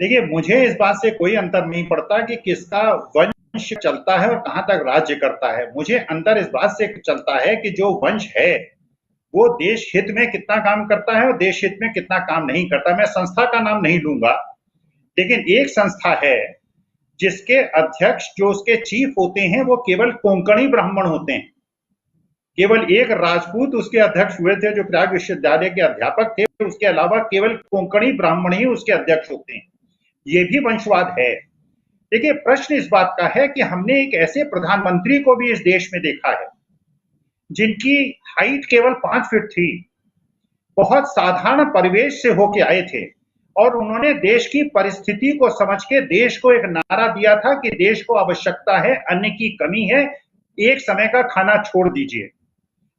देखिए, मुझे इस बात से कोई अंतर नहीं पड़ता कि किसका वंश चलता है और कहाँ तक राज्य करता है। मुझे अंतर इस बात से चलता है कि जो वंश है, वो देश हित में कितना काम करता है और देश हित में कितना काम नहीं करता। मैं संस्था का नाम नहीं लूंगा, लेकिन एक संस्था है जिसके अध्यक्ष, जो उसके चीफ होते हैं, वो केवल कोंकणी ब्राह्मण होते हैं। केवल एक राजपूत उसके अध्यक्ष हुए थे, जो प्रयाग विश्वविद्यालय के अध्यापक थे। उसके अलावा केवल कोंकणी ब्राह्मण ही उसके अध्यक्ष होते हैं। ये भी वंशवाद है। देखिए, प्रश्न इस बात का है कि हमने एक ऐसे प्रधानमंत्री को भी इस देश में देखा है जिनकी हाइट केवल 5 फीट थी, बहुत साधारण परिवेश से होके आए थे, और उन्होंने देश की परिस्थिति को समझ के देश को एक नारा दिया था कि देश को आवश्यकता है, अन्न की कमी है, एक समय का खाना छोड़ दीजिए।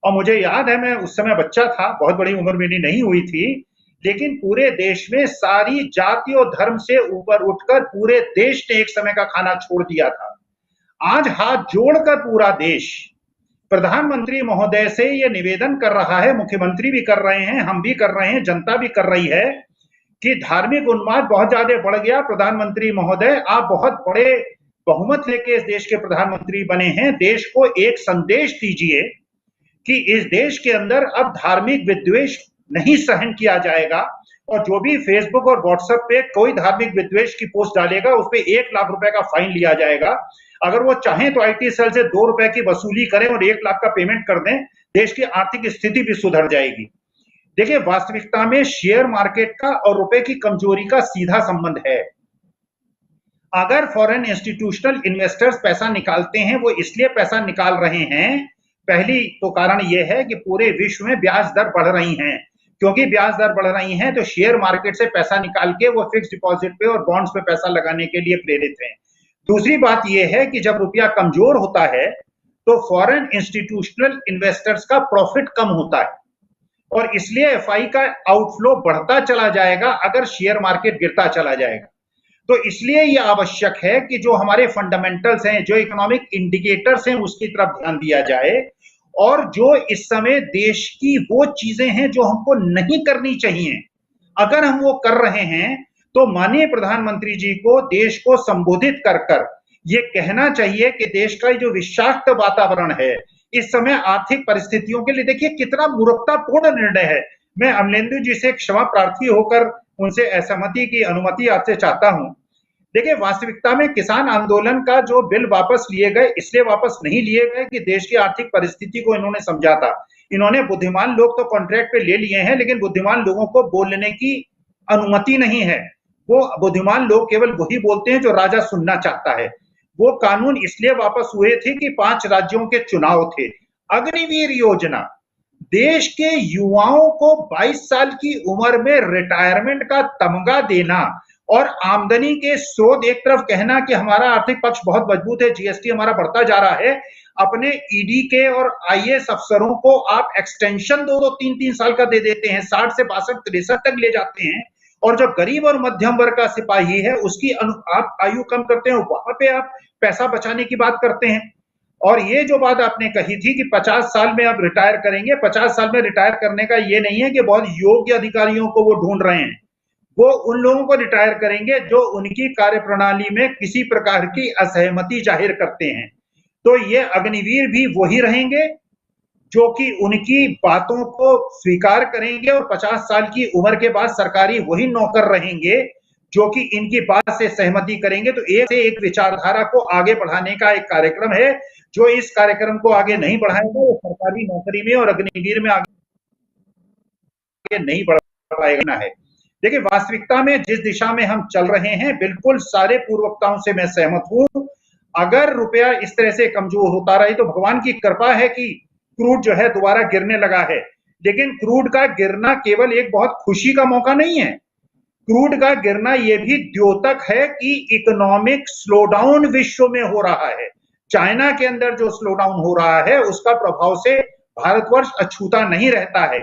और मुझे याद है, मैं उस समय बच्चा था, बहुत बड़ी उम्र मेरी नहीं हुई थी, लेकिन पूरे देश में सारी जाति और धर्म से ऊपर उठकर पूरे देश ने एक समय का खाना छोड़ दिया था। आज हाथ जोड़कर पूरा देश प्रधानमंत्री महोदय से यह निवेदन कर रहा है, मुख्यमंत्री भी कर रहे हैं, हम भी कर रहे हैं, जनता भी कर रही है कि धार्मिक उन्माद बहुत ज्यादा बढ़ गया। प्रधानमंत्री महोदय, आप बहुत बड़े बहुमत लेके इस देश के प्रधानमंत्री बने हैं, देश को एक संदेश दीजिए कि इस देश के अंदर अब धार्मिक विद्वेष नहीं सहन किया जाएगा, और जो भी फेसबुक और व्हाट्सएप पे कोई धार्मिक विद्वेष की पोस्ट डालेगा उस पे 1 लाख रुपए का फाइन लिया जाएगा। अगर वो चाहें तो आईटी सेल से 2 रुपए की वसूली करें और 1 लाख का पेमेंट कर दें, देश की आर्थिक स्थिति भी सुधर जाएगी। देखिए, वास्तविकता में शेयर मार्केट का और रुपए की कमजोरी का सीधा संबंध है। अगर फॉरेन इंस्टीट्यूशनल इन्वेस्टर्स पैसा निकालते हैं, वो इसलिए पैसा निकाल रहे हैं, पहली तो कारण यह है कि पूरे विश्व में ब्याज दर बढ़ रही हैं। क्योंकि ब्याज दर बढ़ रही हैं तो शेयर मार्केट से पैसा निकाल के वो फिक्स डिपॉजिट पे और बॉन्ड्स पे पैसा लगाने के लिए प्रेरित हैं। दूसरी बात यह है कि जब रुपया कमजोर होता है तो फॉरेन इंस्टीट्यूशनल इन्वेस्टर्स का प्रॉफिट कम होता है, और इसलिए एफआई का आउटफ्लो बढ़ता चला जाएगा अगर शेयर मार्केट गिरता चला जाएगा। तो इसलिए यह आवश्यक है कि जो हमारे फंडामेंटल्स हैं, जो इकोनॉमिक इंडिकेटर्स हैं, उसकी तरफ ध्यान दिया जाए, और जो इस समय देश की वो चीजें हैं जो हमको नहीं करनी चाहिए, अगर हम वो कर रहे हैं तो माननीय प्रधानमंत्री जी को देश को संबोधित कर कर ये कहना चाहिए कि देश का जो विषाक्त वातावरण है इस समय आर्थिक परिस्थितियों के लिए, देखिए कितना मूर्खतापूर्ण निर्णय है। मैं अमलेंदु जी से क्षमा प्रार्थी होकर उनसे असहमति की अनुमति आपसे चाहता हूं। देखिए, वास्तविकता में किसान आंदोलन का जो बिल वापस लिए गए, इसलिए वापस नहीं लिए गए कि देश की आर्थिक परिस्थिति को इन्होंने समझा था। इन्होंने, बुद्धिमान लोग तो कॉन्ट्रैक्ट पे ले लिए हैं, लेकिन बुद्धिमान लोगों को बोलने की अनुमति नहीं है। वो बुद्धिमान लोग केवल वही बोलते हैं जो राजा सुनना चाहता है। वो कानून इसलिए वापस हुए थे कि 5 राज्यों के चुनाव थे। अग्निवीर योजना, देश के युवाओं को 22 साल की उम्र में रिटायरमेंट का तमगा देना और आमदनी के स्रोत, एक तरफ कहना कि हमारा आर्थिक पक्ष बहुत मजबूत है, जीएसटी हमारा बढ़ता जा रहा है, अपने ईडी के और आईएएस अफसरों को आप एक्सटेंशन 2-2, 3-3 साल का दे देते हैं, 60 से 62-63 तक ले जाते हैं, और जो गरीब और मध्यम वर्ग का सिपाही है उसकी आप आयु कम करते हैं, वहां पे आप पैसा बचाने की बात करते हैं। और ये जो बात आपने कही थी कि 50 साल में आप रिटायर करेंगे, 50 साल में रिटायर करने का ये नहीं है कि बहुत योग्य अधिकारियों को वो ढूंढ रहे हैं, वो उन लोगों को रिटायर करेंगे जो उनकी कार्यप्रणाली में किसी प्रकार की असहमति जाहिर करते हैं। तो ये अग्निवीर भी वही रहेंगे जो कि उनकी बातों को स्वीकार करेंगे, और 50 साल की उम्र के बाद सरकारी वही नौकर रहेंगे जो कि इनकी बात से सहमति करेंगे। तो एक से एक विचारधारा को आगे बढ़ाने का एक कार्यक्रम है। जो इस कार्यक्रम को आगे नहीं बढ़ाएगा वो सरकारी नौकरी में और अग्निवीर में आगे नहीं बढ़ पाएगा है। देखिए, वास्तविकता में जिस दिशा में हम चल रहे हैं, बिल्कुल सारे पूर्ववक्ताओं से मैं सहमत हूं। अगर रुपया इस तरह से कमजोर होता रहे तो भगवान की कृपा है कि क्रूड जो है दोबारा गिरने लगा है, लेकिन क्रूड का गिरना केवल एक बहुत खुशी का मौका नहीं है। क्रूड का गिरना यह भी द्योतक है कि इकोनॉमिक स्लोडाउन विश्व में हो रहा है। चाइना के अंदर जो स्लोडाउन हो रहा है उसका प्रभाव से भारतवर्ष अछूता नहीं रहता है।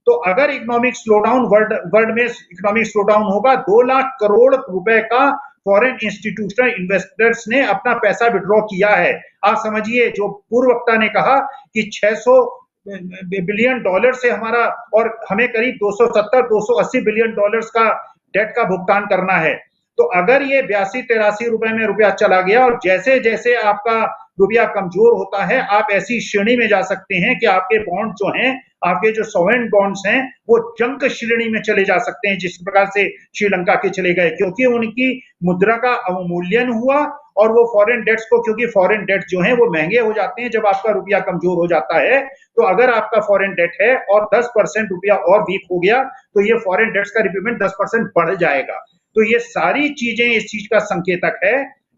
तो अगर इकोनॉमिक स्लोडाउन वर्ल्ड में इकोनॉमिक स्लोडाउन होगा, 2 लाख करोड़ रुपए का फॉरेन इंस्टीट्यूशनल इन्वेस्टर्स ने अपना पैसा विड्रॉ किया है। आप समझिए, जो पूर्व वक्ता ने कहा कि 600 बिलियन डॉलर से हमारा, और हमें करीब 270-280 बिलियन डॉलर्स का डेट का भुगतान करना है, तो अगर ये 82-83 रुपए में रुपया चला गया और जैसे जैसे आपका रुपया कमजोर होता है, आप ऐसी श्रेणी में जा सकते हैं कि आपके बॉन्ड जो हैं, आपके जो सॉवरेन बॉन्ड्स हैं, वो जंक श्रेणी में चले जा सकते हैं, जिस प्रकार से श्रीलंका के चले गए, क्योंकि उनकी मुद्रा का अवमूल्यन हुआ और वो फॉरेन डेट्स को, क्योंकि फॉरेन डेट जो है वो महंगे हो जाते हैं जब आपका रुपया कमजोर हो जाता है। तो अगर आपका फॉरेन डेट है और 10% रुपया और वीक हो गया, तो ये फॉरेन डेट्स का रिपेमेंट 10% बढ़ जाएगा। तो ये सारी चीजें इस चीज का संकेतक है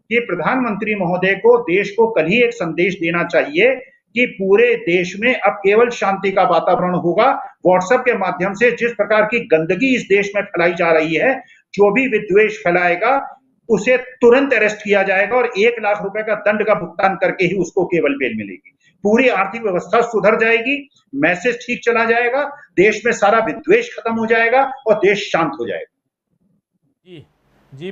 कि प्रधानमंत्री महोदय को देश को कल ही एक संदेश देना चाहिए कि पूरे देश में अब केवल शांति का वातावरण होगा। व्हाट्सएप के माध्यम से जिस प्रकार की गंदगी इस देश में फैलाई जा रही है, जो भी विद्वेष फैलाएगा उसे तुरंत अरेस्ट किया जाएगा और 1 लाख रुपए का दंड का भुगतान करके ही उसको केवल बेल मिलेगी। पूरी आर्थिक व्यवस्था सुधर जाएगी, मैसेज ठीक चला जाएगा, देश में सारा विद्वेष खत्म हो जाएगा और देश शांत हो जाएगा। जी जी।